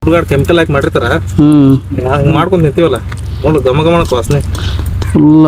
ಹುಡುಗಾಡ್ chemical ಹಾಕಿ ಮಾಡಿರ್ತಾರ. ಹಂಗೆ ಮಾಡ್ಕೊಂಡು ನಿಂತೀವಲ್ಲ ನೋಡು ಘಮ ಘಮ ವಾಸನೆ ಫುಲ್ಲ.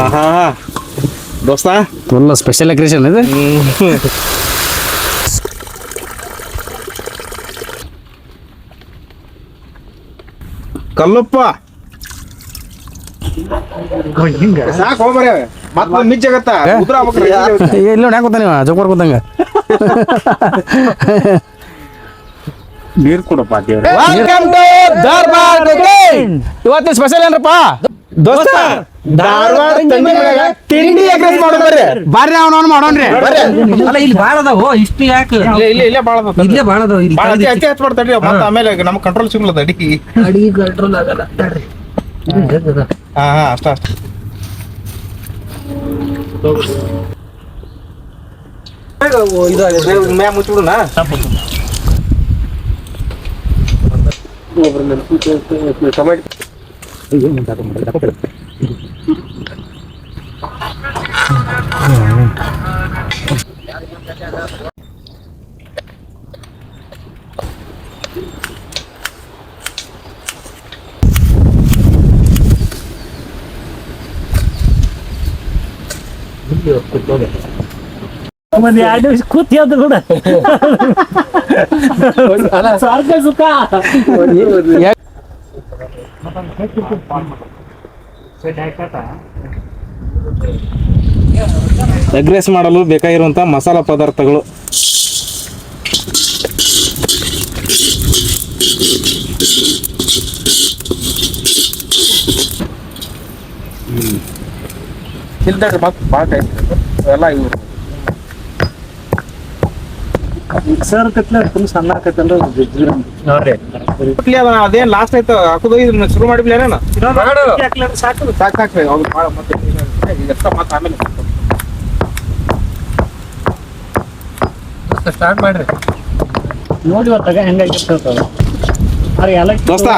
ಆಹಾ ದೋಸ್ತ ಫುಲ್ಲ ಸ್ಪೆಷಲ್ ಡೆಕೋರೇಷನ್ ಇದೆ. ಕಲ್ಲಪ್ಪ ಸಾಕು ಹೋಗ್ಬರ ಮತ್ತ ಮಿಜ್ಜಾಗತ್ತ ಉದ್ರ ಎಲ್ಲಿ ನೋಡಿ ಹಾಕೋತ ನೀವು ಜೋಕರ್ ಕೂತಂಗ ನೀರ್ ಕೊಡಪ್ಪ. ಇವತ್ತಿನ ಸ್ಪೆಷಲ್ ಏನ್ರಪ್ಪ ದೋಸ್ತ ಧಾರವಾಡ ತಿಂಡಿ ಎಗ್ರೆಸ್ ಮಾಡೋದ್ರಿ. ಬಾರಿ ಅವ್ನು ಮಾಡೋನ್ರಿ. ಅಲ್ಲ ಇಲ್ಲಿ ಬಾಳ ಅದಾವ ಇಷ್ಟು ಯಾಕೆ ಇಲ್ಲೇ ಬಾಳ ಇಲ್ಲೇ ಬಾಳ ಅದಾವ ಇಲ್ಲಿ ಅತಿ ಹಚ್ಬಾರ್ದಡಿ ಮತ್ತೆ ಆಮೇಲೆ ನಮ್ ಕಂಟ್ರೋಲ್ ಸಿಗ್ಲದ ಅಡಿಗೆ. ಅಡಿಗೆ ಕಂಟ್ರೋಲ್ ಆಗಲ್ಲ ತಡ್ರಿ. ಹಾ ಅಷ್ಟ ಇದು ಮ್ಯಾ ಮುಚ್ಚಿಬಿಡುನ. ಒಂದ್ 2 ನಿಮಿಷ ಕೂತಿ ಅಂತ ಕೂಡ ಸ್ವರ್ಗ ಸುಖ. ಎಗ್ ರೈಸ್ ಮಾಡಲು ಬೇಕಾಗಿರುವಂತ ಮಸಾಲಾ ಪದಾರ್ಥಗಳು: ಮಿಕ್ಸರ್ ಕತ್ಲ ಫುಲ್ ಸಣ್ಣ ಆಕತ್ತಲ್ಲ ಅದೇನ್ ಲಾಸ್ಟ್ ಆಯ್ತು ಹಾಕುದು ಇದನ್ನ ಶುರು ಮಾಡಿಬಿಡ್ಲೇನ? ಸಾಕು ಸಾಕು ಸಾಕ್ರಿ ಅವ್ರು ಭಾಳ ಮತ್ತೆ ಮತ್ತೆ ಆಮೇಲೆ ಸ್ಟಾರ್ಟ್ ಮಾಡ್ರಿ. ನೋಡಿ ಇವತ್ತಾಗ ಹೆಂಗಾಗಿರ್ತದ ಎಲ್ಲ ದೋಸ್ತ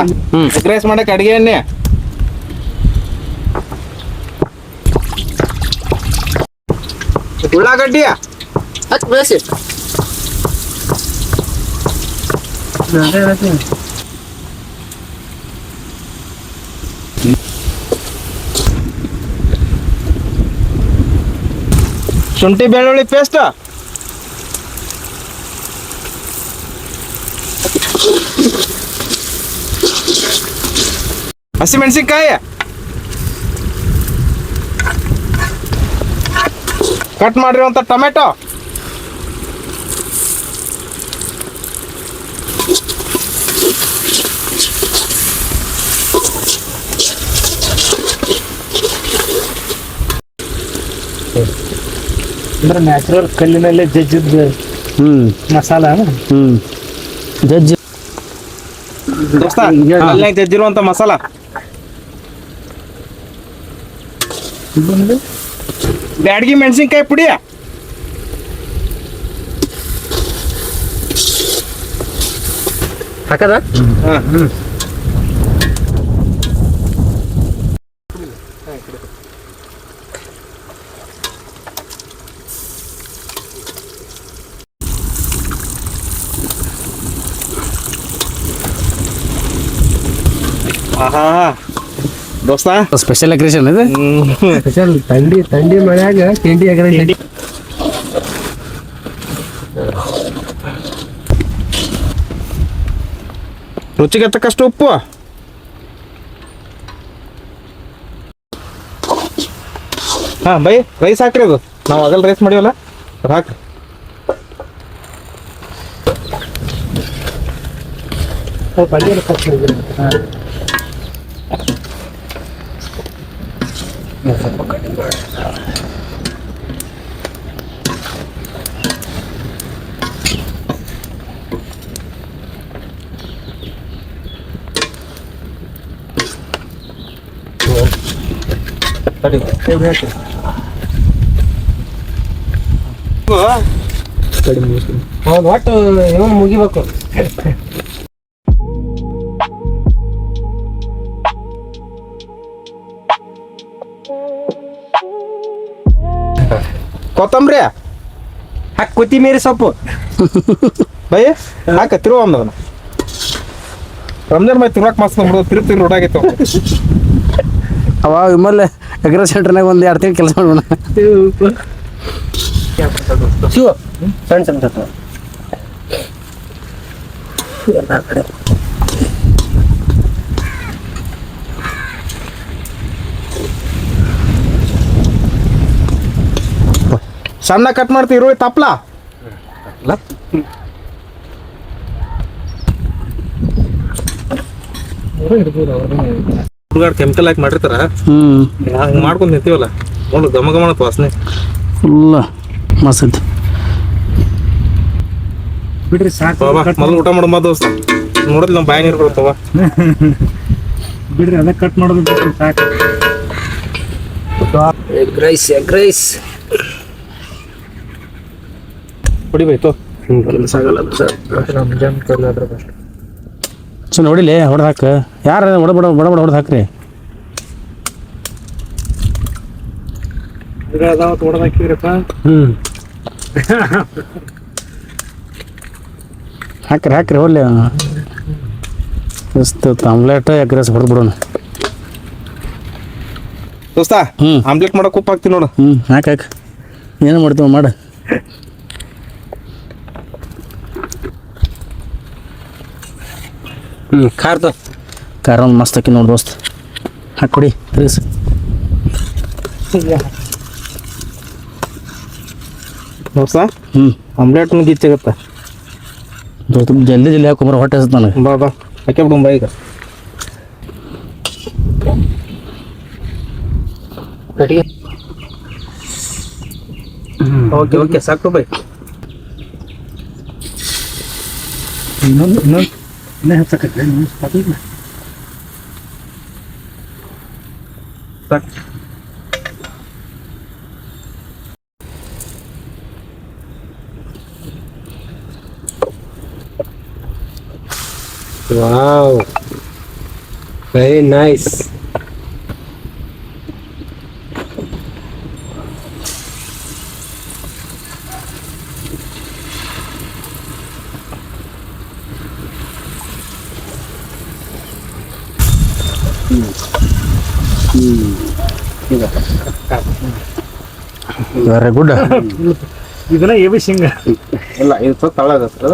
ಎಗ್ ರೈಸ್ ಮಾಡಕ್ ಅಡಿಗೆ ಎಣ್ಣೆ ಉಳ್ಳಾಗಡ್ಡಿ ಹತ್ತು ಬೇಸಿ ಶುಂಠಿ ಬೆಳ್ಳುಳ್ಳಿ ಪೇಸ್ಟ್, ಹಸಿಮೆಣಸಿನ್ಕಾಯಿ, ಕಟ್ ಮಾಡಿರುವಂತ ಟೊಮೆಟೊ, ಅಂದ್ರೆ ನ್ಯಾಚುರಲ್ ಕಲ್ಲಿನಲ್ಲೇ ಜಜ್ಜಿದ ಮಸಾಲ. ಜಜ್ಜಿ ದೋಸ್ತ ಅಲ್ಲೇ ಜಜ್ಜಿರುವಂತ ಮಸಾಲ, ಬ್ಯಾಡಗಿ ಮೆಣಸಿನ್ಕಾಯಿ ಪುಡಿ, ಹಾಕದ ಆಹಾ ದೋಸ್ತ ಸ್ಪೆಷಲ್ ಡೆಕೋರೇಷನ್ ಇದೆ. ಸ್ಪೆಷಲ್ ತಂಡಿ ಮನ್ಯಾಗ ತಿಂಡಿ ಎಗ್ರೆ ರುಚಿಗೆ ತಕ್ಕಷ್ಟು ಉಪ್ಪು, ಹಾ ಬೈ ರೈಸ್ ಹಾಕ್ರಿ. ಅದು ನಾವು ಆಗಲ್ ರೈಸ್ ಮಾಡಿವಲ್ಲ ಹಾಕ್ರಿ. ಪನ್ನೀರ್ ಒಟ್ಟು ಇವನು ಮುಗಿಬೇಕು. ಕೊತ್ತಂಬರಿ ಹಾಕಿ ಕೊತ್ತಿಮೀರಿ ಸೊಪ್ಪು ಬೈ ಹಾಕ ತಿರುವ ಅದನ್ನ ರಂಜಾನ್ ಮೈ ತಿರ್ವಾಕ್ ಮಸ್ತ್ ಬಿಡೋದು ತಿರುಗಿ ರೋಡಾಗೈತೆ ಅವ ವಿಮಲ್ ಎಗ್ರೆಸ್ ಸೆಂಟರ್ನಾಗ ಒಂದು 2 ತಿಂಗಳು ಕೆಲಸ ಮಾಡೋಣ. ಶಿವ ಸಣ್ಣ ಸಣ್ಣ ಸತ್ತ ಎಲ್ಲ ಕಡೆ ಸಣ್ಣ ಕಟ್ ಮಾಡ್ತೀವಿ ಈರುಳ್ಳಿ ತಪ್ಲ ಕೆಮಿಕಲ್ ಹಾಕಿ ಮಾಡಿರ್ತಾರ ಹಂಗೆ ಮಾಡ್ಕೊಂಡು ನಿಂತೀವಲ್ಲ ನೋಡು ಗಮ ಗಮನ ವಾಸನೆ ಫುಲ್ಲ ಮಸ್ತ್ ಐತಿ. ಬಿಡ್ರಿ ಸಾಕು ಮೊದಲು ಊಟ ಮಾಡೋ ದೋಸ್ತ ನೋಡಿದ್ರೆ ನಮ್ಮ ಬಾಯಿ ನೀರು ಬರ್ತವ ಬಿಡ್ರಿ ಅದ ಕಟ್ ಮಾಡೋದು ಬಿಡ್ರಿ ಸಾಕು. ಎಗ್ ರೈಸ್ ಕುಡಿ ಬೈತು ಕೆಲಸ ಆಗಲ್ಲ ಸರ್ ರಂಜಾನ್ ಕಲ್ಲಾದ್ರೆ ಬಸ್ ಸೊ ನೋಡಿಲಿ ಹೊಡೆದು ಹಾಕ ಯಾರು ಬಡ ಹೊಡೆದು ಹಾಕ್ರಿ. ಅದಾವ ಹೊಡೆದು ಹಾಕಿದ್ರಪ್ಪ ಹಾಕ್ರಿ ಹೋಗ್ಲಿ ಮಸ್ತ್ ಆಮ್ಲೆಟ್ ಎಗ್ರೆಸ್ ಹೊಡೆದು ಬಿಡೋಣ. ದೋಸ್ತ ಆಮ್ಲೆಟ್ ಮಾಡಕ್ ಉಪ್ಪು ಹಾಕ್ತೀನಿ ನೋಡು. ಹಾಕ ಏನು ಮಾಡ್ತೀವ ಮಾಡ. ಖಾರ ಒಂದು ಮಸ್ತ್ ಹಾಕಿ ನೋಡಿ ದೋಸ್ತ್ ಹಾಕಿ ಕೊಡಿ ತಿರ್ಗಿಸಿ. ದೋಸ್ತ ಆಮ್ಲೆಟ್ ಗಿಚ್ಚಾಗತ್ತ ದೋಸ್ತ ಜಲ್ದಿ ಹಾಕೊಂಬರ ಹೊಟ್ಟೆ ಹಸತ್ ನನಗೆ. ಬಾ ಹಾಕಿ ಬಿಡು ಬಾ ಈಗ ಕಟ್ಟಿಗೆ ಓಕೆ ಸಾಕು ಬೈ ಇನ್ನೊಂದು ಹಚ್ಚಕತ್ತೆ Wow, very nice. Very good. ಇದನ್ನ ಎಬಿ ಶೇಂಗಾ ಇಲ್ಲ ಇದು ಸ್ವಲ್ಪ ತಳಗತ್ತ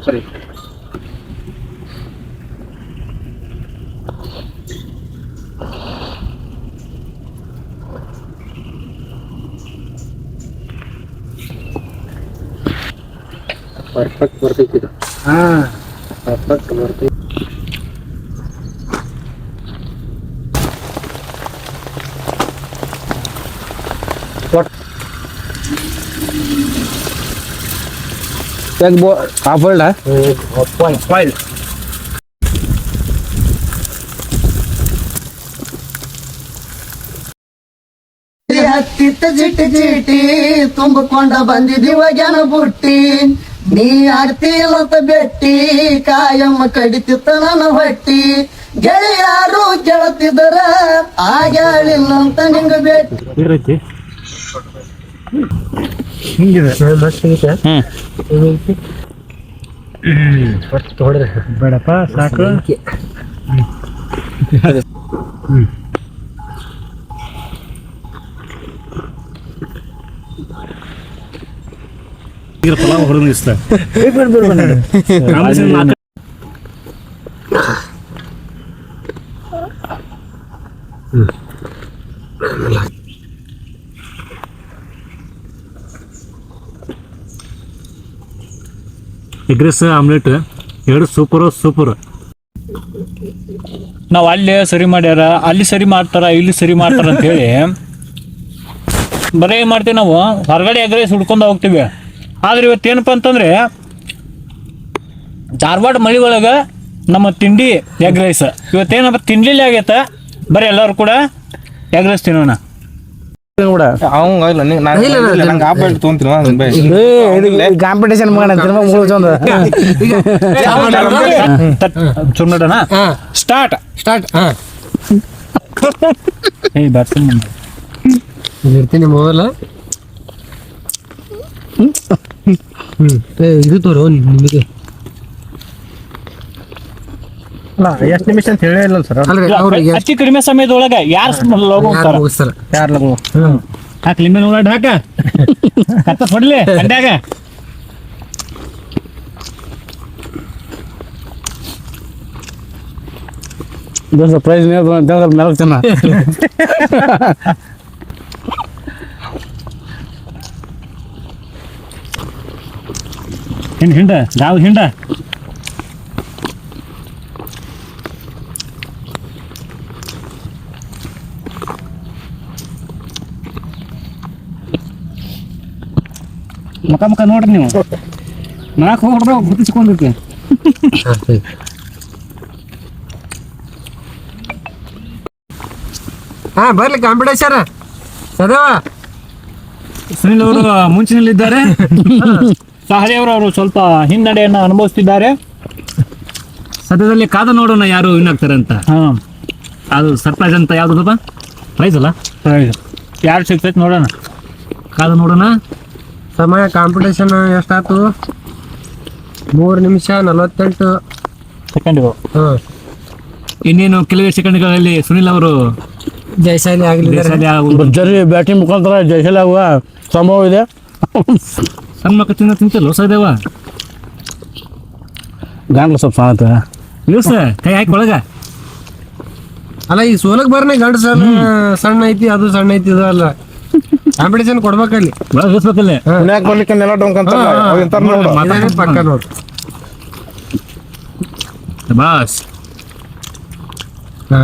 ಸರಿ. ಪರ್ಫೆಕ್ಟ್ ಬರ್ತೈತಿ ಇದು. ಪರ್ಫೆಕ್ಟ್ ಬರ್ತೈತಿ. ಎಗ್ ಹಾಫ್ ಬಾಯ್ಲ್ಡ್ ಬಾಯ್ಲ್ ಹತ್ತಿತ್ತ ಜಿಟಿ ಜಿಟಿ ತುಂಬಿಕೊಂಡ ಬಂದಿದೀವ ಜ್ಞಾನ ಬುಟ್ಟಿ ನೀ ಆಡ್ತಿಲ್ಲಂತ ಬೆಟ್ಟಿ ಕಾಯಮ್ಮ ಕಡಿತಿತ್ತ ನನ್ನ ಹೊಟ್ಟಿ ಗೆಳೆಯಾರು ಗೆಳತಿದರ ಆಗ್ಯಾಳಿಲ್ಲಂತ ನಿಂಗ ಬೆಟ್ಟಿ ಇರೈತಿ ಹಿಂಗಿದೆ ಮಸ್ತ್ ಐತೆ. ಹೊತ್ತು ಹೊಡೆದ್ರೆ ಬೇಡಪ್ಪ ಸಾಕು. ಪಲಾವ್ ಹೊಡೆದು ಇಷ್ಟ ಎಗ್ ರೈಸ್ ಆಮ್ಲೆಟ್ ಎರಡು ಸೂಪರ್. ನಾವು ಅಲ್ಲಿ ಸರಿ ಮಾಡ್ಯಾರ ಅಲ್ಲಿ ಸರಿ ಮಾಡ್ತಾರ ಇಲ್ಲಿ ಸರಿ ಮಾಡ್ತಾರ ಅಂತ ಹೇಳಿ ಬರೀ ಏನು ಮಾಡ್ತೀವಿ ನಾವು ಹೊರಗಡೆ ಎಗ್ ರೈಸ್ ಹುಡ್ಕೊಂಡು ಹೋಗ್ತೀವಿ. ಆದ್ರೆ ಇವತ್ತೇನಪ್ಪ ಅಂತಂದ್ರೆ ಧಾರವಾಡ ಮಳಿ ಒಳಗೆ ನಮ್ಮ ತಿಂಡಿ ಎಗ್ ರೈಸ್ ಇವತ್ತೇನಪ್ಪ ತಿಂಡಿಲಿ ಆಗೈತೆ. ಬರೀ ಎಲ್ಲರೂ ಕೂಡ ಎಗ್ ರೈಸ್ ತಿನ್ನೋಣ. ಕೂಡ ಅವಂಗ ಇಲ್ಲ ನಂಗೆ ಆಪರೇಟ್ ತೊಗೊಂತೀನಿ ಬೈ ಕಾಂಪಿಟೇಷನ್ ಮಗನ ಮುಗಿಸೊಂದು ಚುನ್ನಡನ ಸ್ಟಾರ್ಟ್ ಸ್ಟಾರ್ಟ್ ಹಾ ಬರ್ತೀನಿ ಇರ್ತೀನಿ ಮೊದಲ ಇದು ತೋರು ನಿಮಗೆ ಎಷ್ಟು ನಿಮಿಷ ಅಂತ ಹೇಳೇ ಇಲ್ಲ ಸರ್ ಅಲ್ರಿ ಅವ್ರಿಗೆ ಅತಿ ಕಡಿಮೆ ಸಮಯದೊಳಗ ಯಾರು ಲಗು ಹೋಗ್ತಾರ ಮುಗಿಸ್ತಾರ ಯಾರು ಲಗು ಹಾಕ್ ಲಿಂಬೆ ನೋಡ ಹಾಕ ಕತ್ತ ಹೊಡ್ಲಿ ಕಂಡ್ಯಾಗ ಪ್ರೈಸ್ ಮೆಲಕ್ ಚೆನ್ನ ಹಿಂಡ ಗಾವ್ ಹಿಂಡ ಮಕ ನೋಡ್ರಿ ನೀವು ನಾಲ್ಕು ಹೋಗ್ರ ಗುರ್ತಿಸ್ಕೊಂಡ್ರಿ ಹಾ ಬರ್ಲಿ ಕಾಂಪಿಟೇಷನ್ ಸದವ ಸುನಿಲ್ ಅವರು ಮುಂಚಿನಲ್ಲಿದ್ದಾರೆ ಸಹದೇವ್ರು ಅವರು ಸ್ವಲ್ಪ ಹಿನ್ನಡೆಯನ್ನು ಅನುಭವಿಸ್ತಿದ್ದಾರೆ ಸದ್ಯದಲ್ಲಿ ಕಾದು ನೋಡೋಣ ಯಾರು ವಿನ್ ಆಗ್ತಾರೆ ಅಂತ ಅದು ಸರ್ಪ್ರೈಸ್ ಅಂತ ಯಾವ್ದಪ್ಪ ಪ್ರೈಸ್ ಅಲ್ಲ ಪ್ರೈಸ್ ಯಾರು ಸಿಗ್ತೈತೆ ನೋಡೋಣ ಕಾದು ನೋಡೋಣ ಸಮಯ ಕಾಂಪಿಟೇಷನ್ ಎಷ್ಟಾಯ್ತು 3 ನಿಮಿಷ 48 ಸೆಕೆಂಡ್ಗಳು ಹಾ ಇನ್ನೇನು ಕೆಲವೇ ಸೆಕೆಂಡ್ಗಳಲ್ಲಿ ಸುನಿಲ್ ಅವರು ಜಯಶಾಲಿ ಆಗಲಿದ್ದಾರೆ ಭರ್ಜರಿ ಬ್ಯಾಟಿಂಗ್ ಮುಖಾಂತರ ಜಯಶಾಲಿ ಆಗುವ ಸಂಭವ ಇದೆ ಸಣ್ಣ ಮಕ್ಕ ತಿಂತಲ್ಲ ಸಹದೇವ ಗಾಂಡ್ಲ ಸ್ವಲ್ಪ ಸಾಣತ ಇವ್ಸ ಕೈ ಹಾಕಿ ಒಳಗ ಅಲ್ಲ ಈ ಸೋಲಕ್ ಬರ್ನೆ ಗಂಡ ಸಣ್ಣ ಐತಿ ಅದು ಸಣ್ಣ ಐತಿ ಇದು ಅಲ್ಲ ಕಾಂಪಿಟೇಷನ್ ಕೊಡ್ಬೇಕಲ್ಲಿ ಒಳಗ ಇಳಿಸ್ಬೇಕಲ್ಲೇ ಪುಣ್ಯಾಕ್ ಬರ್ಲಿಕ್ಕೆ ನೆಲ ಡೊಂಕಂತ ನೋಡು ಪಕ್ಕ ನೋಡ್ರಿ ಬಾಸ್ ಹಾ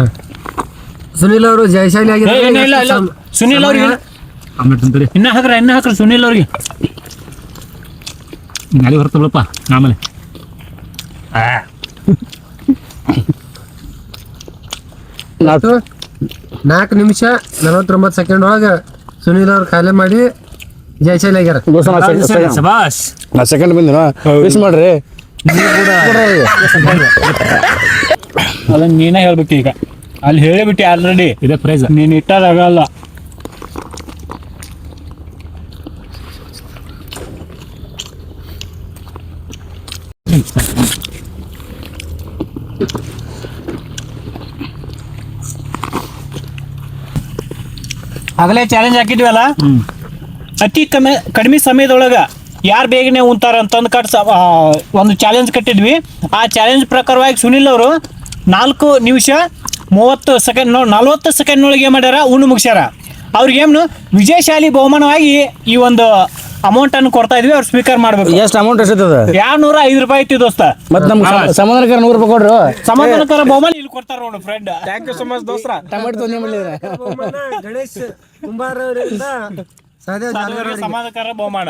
ಸುನಿಲ್ ಅವರು ಜಯಶಾಲಿ ಇಲ್ಲ ಆಗಿದ್ದಾರೆ ಸುನಿಲ್ ಅವ್ರಿಗೆ ಇನ್ನ ಹಾಕ್ರಿ ಸುನಿಲ್ ಅವ್ರಿಗೆ ಗಾಳಿ ಬರ್ತಲ್ಲಪ್ಪ ಆಮೇಲೆ 4 ನಿಮಿಷ 49 ಸೆಕೆಂಡ್ ಒಳಗ ಸುನಿಲ್ ಅವ್ರು ಖಾಲಿ ಮಾಡಿ ಜಯಶಾಲಿ ಆಗ್ಯಾರ ಶಬಾಷ್ ನಾ ಸೆಕೆಂಡ್ ಬಂದಿನ ವಿಶ್ ಮಾಡ್ರಿ ಅದನ್ನ ನೀನೇ ಹೇಳ್ಬೇಕು ಈಗ ಅಲ್ಲಿ ಹೇಳಿಬಿಟ್ಟು ಆಲ್ರೆಡಿ ಇದೆ ಪ್ರೈಸ್ ನೀನು ಇಟ್ಟಾಗಲ್ಲ ಆಗಲೇ ಚಾಲೆಂಜ್ ಹಾಕಿದ್ವಲ್ಲ ಅತಿ ಕಡಿಮೆ ಸಮಯದೊಳಗ ಯಾರು ಬೇಗನೆ ಉಂತಾರ ಅಂತಂದು ಒಂದು ಚಾಲೆಂಜ್ ಕಟ್ಟಿದ್ವಿ ಆ ಚಾಲೆಂಜ್ ಪ್ರಕಾರವಾಗಿ ಸುನಿಲ್ ಅವರು 4 ನಿಮಿಷ 30 ಸೆಕೆಂಡ್ 40 ಸೆಕೆಂಡ್ ಒಳಗೆ ಮಾಡ್ಯಾರ ಉಣ್ಣು ಮುಗಿಸ್ಯಾರ ಅವ್ರಿಗೇನು ವಿಜಯಶಾಲಿ ಬಹುಮಾನವಾಗಿ ಈ ಒಂದು ಅಮೌಂಟ್ ಅನ್ನು ಕೊಡ್ತಾ ಇದ್ವಿ ಅವ್ರು ಸ್ವೀಕಾರ ಮಾಡ್ಬೇಕು ಎಷ್ಟು ಅಮೌಂಟ್ ಎಷ್ಟದ 205 ರೂಪಾಯಿ ಐತಿ ದೋಸ್ತ ಮತ್ತೆ ನಮ್ಮ ಸಮಾಧಾನಕರ 100 ರೂಪಾಯಿ ಕೊಡ್ರು ಸಮಾಧಾನಕರ ಬಹುಮಾನ ಇಲ್ಲಿ ಕೊಡ್ತಾರ ನೋಡು friend thank you so much ದೋಸ್ತ್ರ ಟೊಮೆಟೊ ತೊಂದ್ರೆ ಮಾಡಿದ್ರೆ ಗಣೇಶ್ ಕುಂಬಾರ ಅವರಿಂದ ಸಮಾಧಾನಕರ ಬಹುಮಾನ